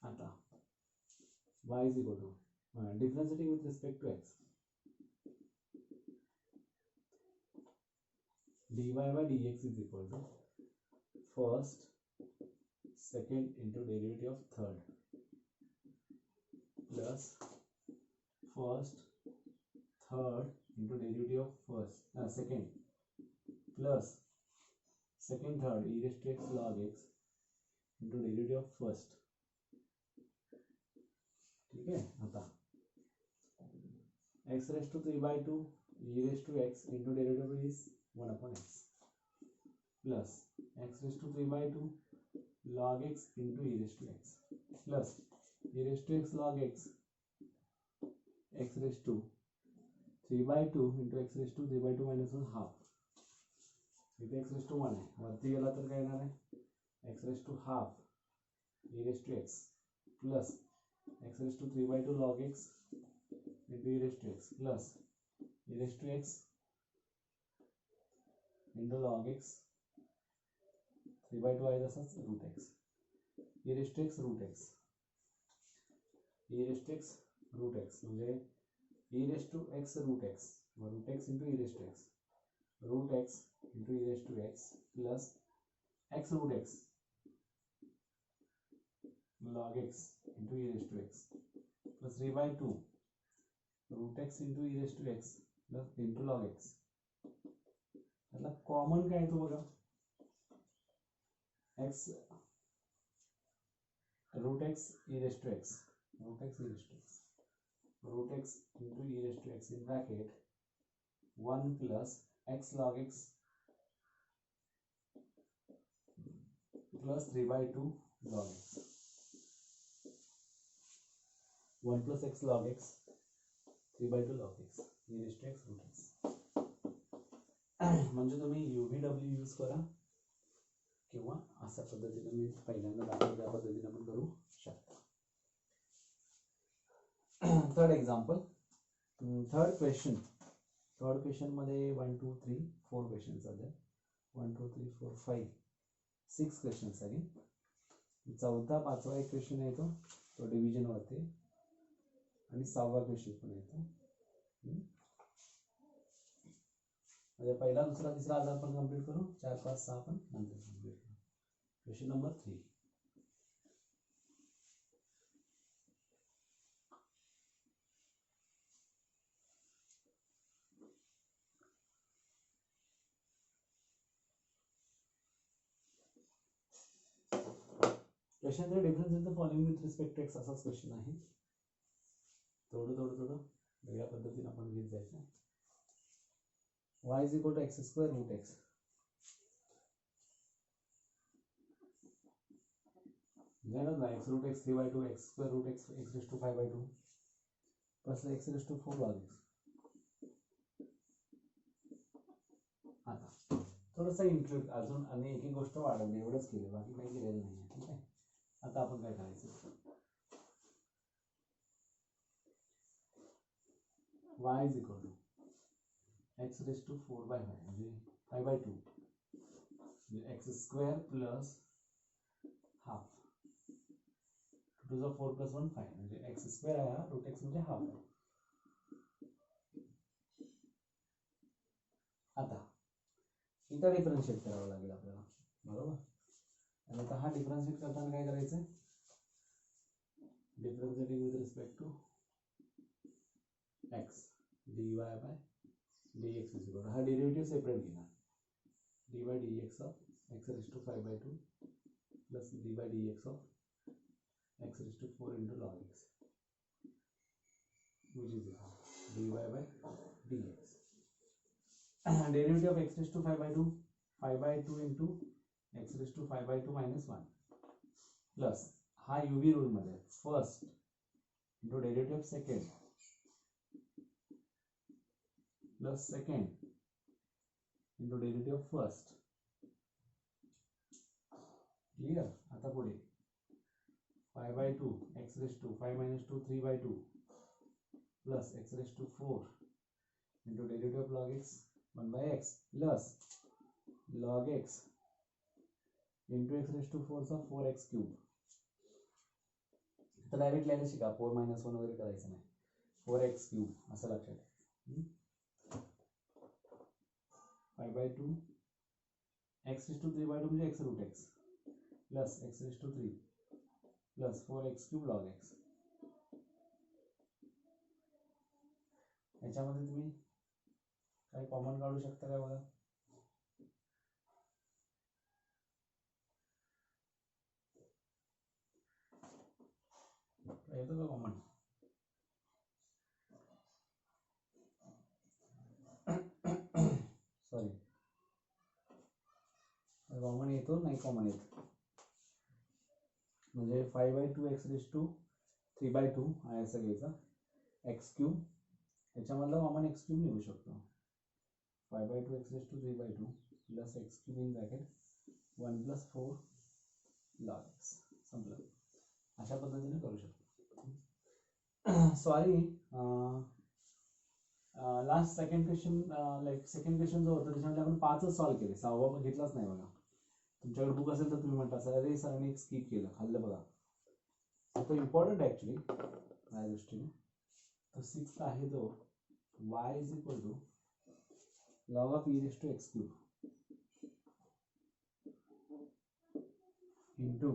आता y is equal to differentiating with respect to x dy by dx is equal to first second into derivative of third plus first third into derivative of first second plus second third e raised to x log x into derivative of first. ठीक है. आता x raised to 3/2 e raised to x into derivative is 1 upon x plus x raised to 3/2 log x into e raised to x plus e raised to x log x x raised to 3/2 into x raised to 3/2 minus 1 half. इथे x raised to 1 आहे, वरती गेला तर काय येणार आहे x raised to half e raised to x plus x raised to 3/2 log x into e raised to x plus e raised to x into log x 3/2 आहे तसंच root x e raised to x root x e raised to x root x म्हणजे e raised to x root x root x into e raised to x root x into e raised to x plus x root x log x into e raised to x plus 3/2 root x into e raised to x plus into log x. त्याला common काय येतो बघा, x root x e raised to x root x e raised to x root x into e raised to x in bracket 1 plus x log x plus 3/2 log x 1 plus x log x 3/2 log x e raised to x root x. म्हणजे तुम्ही UVW use करा किंवा अशा पद्धतीने मी पहिल्यांदा दाखवल्या त्या पद्धतीने पण करू शकता. थर्ड एक्झाम्पल, थर्ड क्वेश्चन मध्ये 1 2 3 4 क्वेश्चन्स आले. 1 2 3 4 5 6 क्वेश्चन्स आले. चौथा पाचवा एक क्वेश्चन येतो तो डिव्हिजन वरती आणि 6वा क्वेश्चन पण येतो. म्हणजे पहिला दुसरा तिसरा आज आपण कंप्लीट करू, 4 5 6 पण नंतर कंप्लीट करू. Question number 3. Question difference in the following with respect to x असाच क्वेश्चन आहे. थोडं वेगळ्या पद्धतीने आपण घेत जायचं. y is equal to x square root x x root x 3/2 x square root x x raised to 5/2 plus x raised to 4 log x. आता थोडंसं इंटरेस्ट अजून आणि एक गोष्ट वाढवली, एवढंच केलं, बाकी काही केलेलं नाही. ठीक आहे. आता आपण काय करायचं, y is equal to x raised to 4/5 म्हणजे 5/2 म्हणजे x square plus half 2 to the 4 plus 1 5 म्हणजे x square आहे हा, root x म्हणजे हाफ आहे. आता इथं डिफरन्शिएट करावं लागेल आपल्याला. बरोबर. आणि आता हा डिफरन्शिएट करताना काय करायचं, differentiating with respect to x dy by dx is equal, हा डेरिवेटिव्ह सेपरेट घेणार, dy by dx of x raised to 5/2 plus dy by dx of x raised to 4 into log x which is equal dy by dx. Derivative of x raised to 5/2 into x raised to 5/2 minus 1 plus हा UV rule मध्ये first into derivative of second plus second into derivative of first. Clear. आता पुढे 5/2 x raised to 5 minus 2 3/2 plus x raised to 4 into derivative of log x 1 by x plus log x into x raised to 4 चा 4x cube. तर direct लिहायला शिका, 4 minus 1 वगैरे करायचं नाही, 4x cube असं लक्षात ठेवा. 5/2 x raised to 3/2 म्हणजे x root x plus x raised to 3 plus 4x cube log x. याच्यामध्ये तुम्ही काही कॉमन काढू शकता का बघा. येतो का कॉमन. सॉरी, कॉमन येतो नाही, कॉमन येतो म्हणजे 5/2 x raised to 3/2 आहे असं घ्यायचा, x cube याच्यामधला कॉमन x cube लिहू शकतो. 5/2 x raised to 3/2 plus x cube in bracket 1 plus 4 log x. संपलं. अशा पद्धतीने करू शकतो. Sorry, last second question, like second question जो होता त्याच्यामध्ये आपण 5च सॉल्व्ह केले, 6वा घेतलाच नाही बघा. तुमच्याकडे बुक असेल तर तुम्ही म्हणता सर अरे सरांनी एक स्किप केलं, खाल्लं बघा. तो इम्पॉर्टंट आहे ॲक्च्युली माझ्या दृष्टीने. तो 6 आहे जो y is equal to log of e raised to x cube into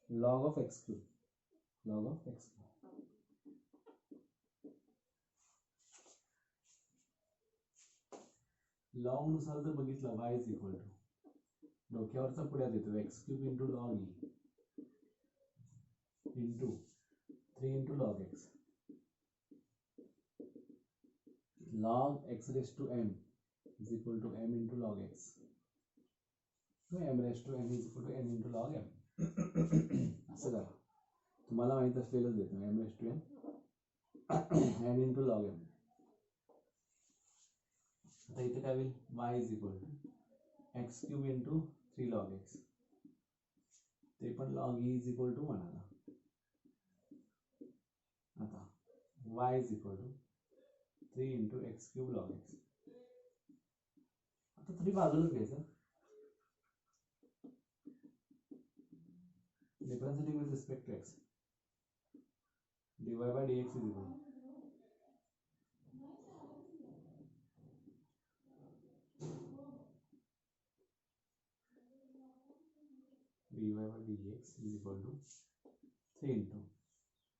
log of x cube, log of x cube. Log नुसार जर बघितलं y इज इक्वल टू डोक्यावरचा पुढ्यात येतो x cube into log e into 3 into log x log x raised to m is equal to m into log x. So m raised to n is equal to n into log m. असं करा, तुम्हाला माहित असलेलंच देतो, m raised to n n into log m. आता इथे काय होईल, y is equal to x cube into 3 log x, ते पण log e is equal to 1 आला. आता y is equal to 3 into x cube log x. आता 3 बाजूलाच घ्यायचं, differentiating with respect to x dy by dx is equal dy by dx is equal to 3 into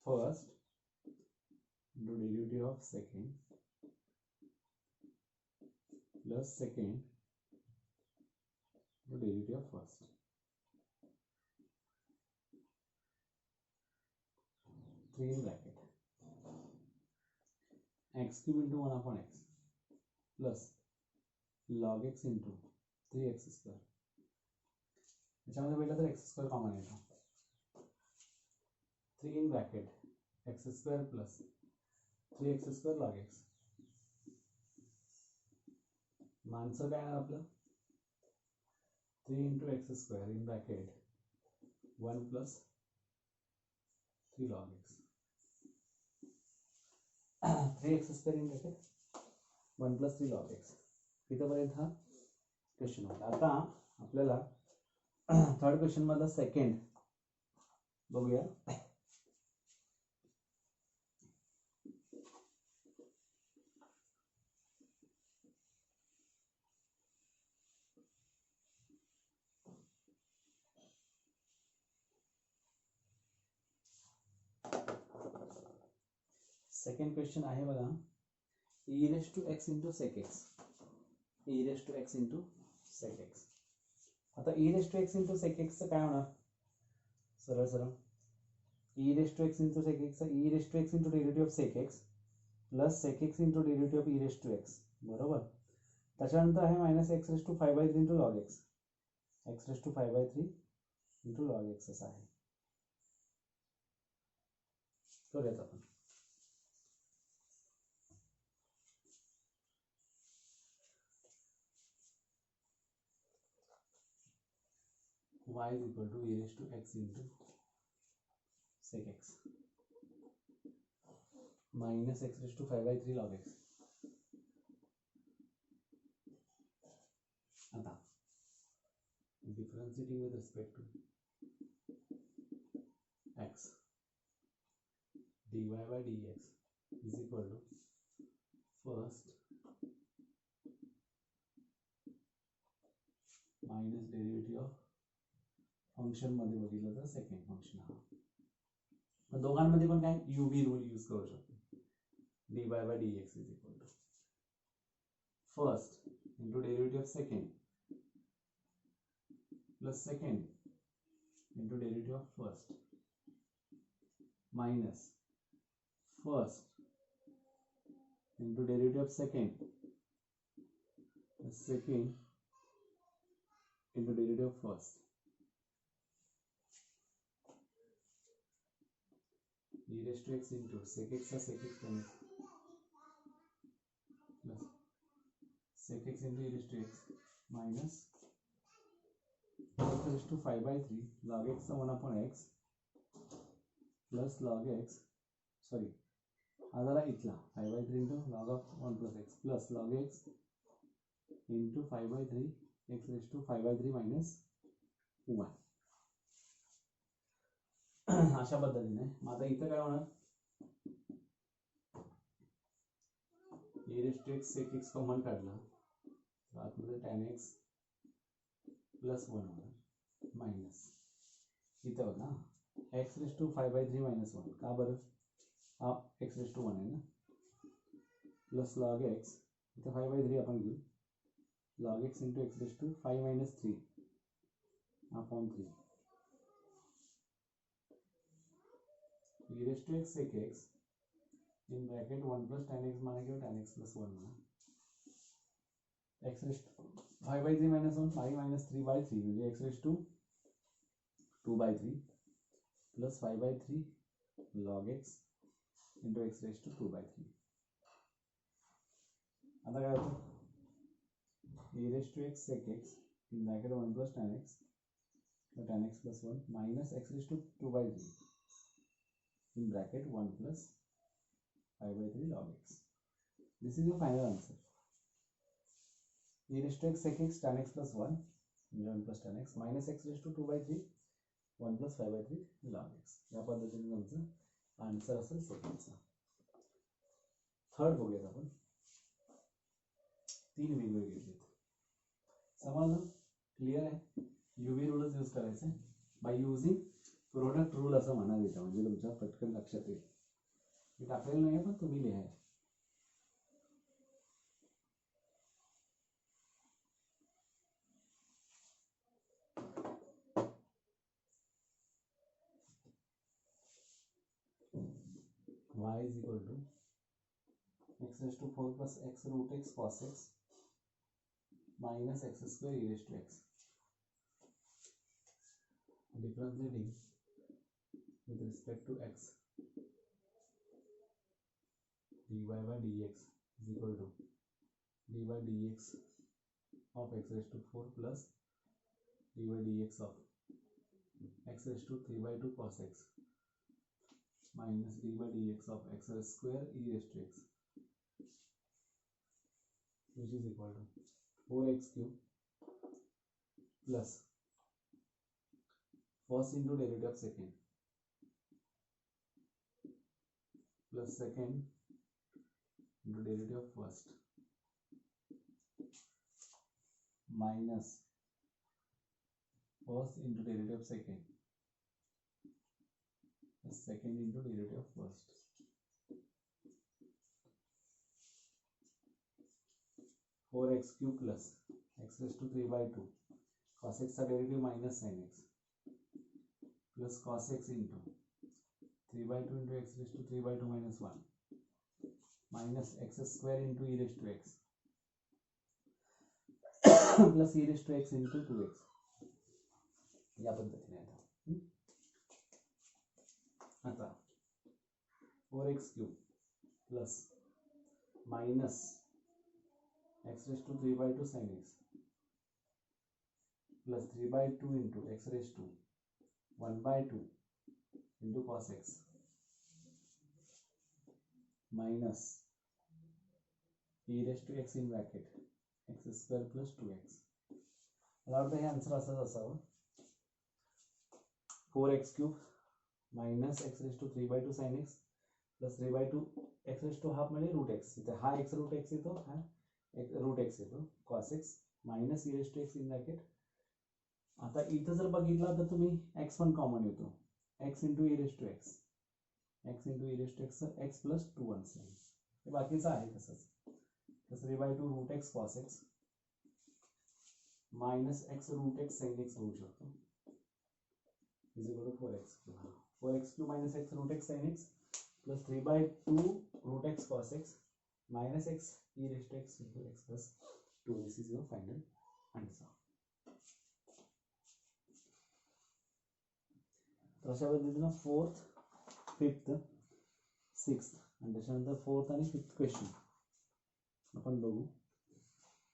first into derivative of second plus second into derivative of first. 3 in bracket x cube into 1 upon x plus log x into 3x square. याच्यामध्ये पहिला तर x square common येतो, 3 in bracket x square plus 3x square log x. Answer काय येणार आपलं, 3 into x square in bracket 1 plus 3 log x. 3x square in bracket 1 plus 3 log x. इथपर्यंत हा question होता. आता आपल्याला थर्ड क्वेश्चन मधला सेकंड बघूया. सेकंड क्वेश्चन आहे बघा, e raise to x into sec X, e raise to x into sec X. आता e raise to x into sec एक्सचं काय होणार, सरळ सरळ e raise to x into sec X, e raise to x into derivative of sec X plus sec X into derivative of e raise to X, बरोबर. त्याच्यानंतर आहे minus x raise to 5/3 into log x, x raise to 5/3 into log x असं आहे. करूयात आपण. y is equal to e raised to x into sec x minus x raised to 5/3 log x. आता differentiating with respect to x, dy by dx is equal to first minus derivative of function मध्ये बघितलं तर second function हा. पण दोघांमध्ये पण काय युवी rule use करू शकतो. dy by dx is equal to first into derivative of second plus second into derivative of first minus first into derivative of second plus second into derivative of first. e raised to x into sec x का sec x plus sec x into e raised to x minus x raised to 5/3 log x 1/x plus log x, sorry हा झाला इथला 5/3 into log of 1 plus x plus log x into 5/3 x raised to 5/3 minus 1. अशा पद्धतीने. मग आता इथं काय होणार, e raised to x sec x common काढला तर आतमध्ये tan x प्लस 1 होणार मायनस इथं बघा x raised to 5/3 minus 1, का बरं, हा x raised to 1 आहे ना, प्लस log x इथं 5/3 आपण घेऊ, log x into x raised to 5 minus 3 upon 3 e raised to x sec x in bracket 1 plus tan x माना किंवा tan x plus 1 म्हणा, x raised to 5/3 minus 1 5 minus 3/3 म्हणजे x raised to 2/3 plus 5/3 log x into x raised to 2/3. आता काय होतं, e raised to x sec x in bracket 1 plus tan x tan x plus 1 minus x raised to 2/3 in bracket 1 plus 5/3 log x. This is your final answer. e raised to x sec x tan x plus 1 1 plus tan x minus x raised to 2/3 1 plus 5/3 log x. या पद्धतीने तुमचं answer असेल सेकंडचा. Third बघूयात आपण. 3 वेगवेगळे घेतलेत. समजलं, clear आहे. युवी रूलच यूज करायचं बाय युजिंग प्रोडक्ट रूल असं म्हणा देतं, म्हणजे तुमच्या पटकन लक्षात येईल. मी टाकलेलं नाही पण तुम्ही लिहा. y is equal to x raised to 4 plus x root x cos x minus x square e raised to x. Differentiating with respect to x, dy by dx is equal to dy dx of x raised to 4 plus dy dx of x raised to 3/2 cos x minus dy dx of x square e raised to x, which is equal to 4x cube plus first into derivative of second plus second into derivative of first minus first into derivative of second plus second into derivative of first 4x cube plus x raise to 3/2 cos x चा derivative minus sin x plus cos x into 3/2 into x raise to 3/2 minus 1 minus x square into e raise to x plus e raise to x into 2x या पद्धतीने आता 4x cube plus minus x raise to 3/2 sin x plus 3/2 into x raise to 1/2 into cos x minus e raise to x in bracket x square plus 2x. मला वाटतं हे answer असंच असावं. 4x cube minus x raise to 3/2 sin x plus 3/2 x raise to half म्हणजे root x. इथे हा x root x येतो, हा रूट x येतो, cos x minus e raise to x in bracket. आता इथं जर बघितलं तर तुम्ही x पण कॉमन येतो, x into e raise to x, x into e raise to x x plus 2 असेल. हे बाकीचं आहे तसंच. 3/2 route x cos x minus x root x sin x होऊ शकतो is equal to 4x cube. 4x cube minus x root x sin x plus 3/2 route x cos x minus x e raise to x into x plus 2. This is your final answer. तर अशा पद्धतीनं 4th, 5th, 6th आणि त्याच्यानंतर 4th आणि 5th question आपण बघू.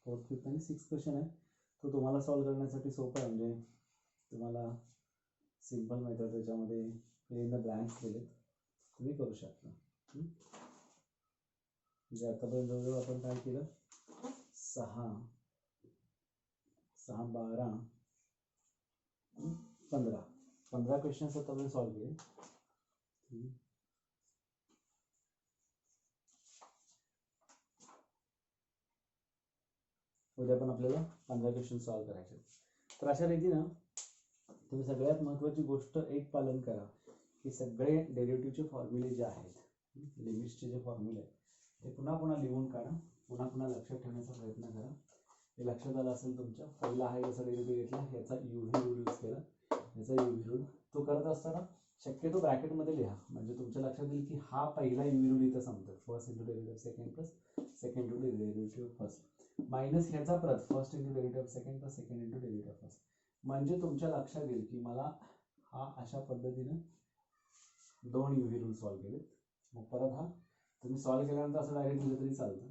4th, 5th आणि 6th question आहे तो तुम्हाला सॉल्व्ह करण्यासाठी सोपा आहे. म्हणजे तुम्हाला सिंपल मेथड त्याच्यामध्ये फिल इन द ब्लँक्स दिलेत, तुम्ही करू शकता. म्हणजे आतापर्यंत जवळजवळ आपण काय केलं, 6, 12, 15 क्वेश्चन्स आतापर्यंत सॉल्व्ह केले. उद्या पण आपल्याला 15 क्वेश्चन सॉल्व्ह करायचे. तर अशा रीतीनं तुम्ही सगळ्यात महत्त्वाची गोष्ट एक पालन करा की सगळे डेरिव्हेटिव्हचे फॉर्म्युले जे आहेत, लिमिट्सचे जे फॉर्म्युले आहेत ते पुन्हा पुन्हा लिहून काढा, पुन्हा पुन्हा लक्षात ठेवण्याचा प्रयत्न करा. हे लक्षात आलं असेल तुमच्या. पहिला आहे याचा डेरिव्हेटिव्ह घेतला, याचा UV रूल यूज केला, याचा UV रूल तो करत असताना शक्यतो ब्रॅकेटमध्ये लिहा. म्हणजे तुमच्या लक्षात येईल की हा पहिला UV रूल इथं सांगतो, first into derivative second plus second into derivative first minus ह्याचा परत first into derivative second plus second into derivative first. म्हणजे तुमच्या लक्षात येईल की मला हा अशा पद्धतीने 2 UV रूल सॉल्व्ह केले. मग परत हा तुम्ही सॉल्व्ह केल्यानंतर असं डायरेक्ट लिहिलं तरी चालतं.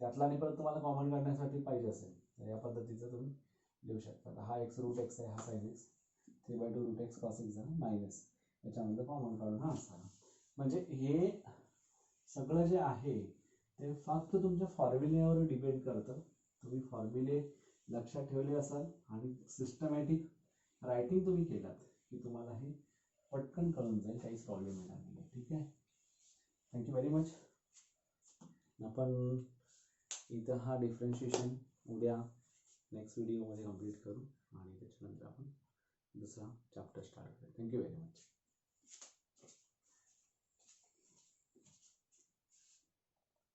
त्यातला आणि परत तुम्हाला कॉमन काढण्यासाठी पाहिजे असेल तर या पद्धतीचं तुम्ही लिहू शकता. हा x रूट x आहे, हा sin x, 3/2 route x cos x झाला मायनस याच्यामध्ये कॉमन काढून हा असा. म्हणजे हे सगळं जे आहे ते फक्त तुमच्या फॉर्म्युल्यावर डिपेंड करतं. तुम्ही फॉर्म्युले लक्षात ठेवले असाल आणि सिस्टमॅटिक रायटिंग तुम्ही केलात की तुम्हाला हे पटकन कळून जाईल, काहीच प्रॉब्लेम येणार नाही. ठीक आहे, थँक्यू व्हेरी मच. आपण इथं हा डिफरन्शिएशन उद्या नेक्स्ट व्हिडिओमध्ये कंप्लीट करू आणि त्याच्यानंतर आपण दुसरा चॅप्टर स्टार्ट करू. Thank you very much.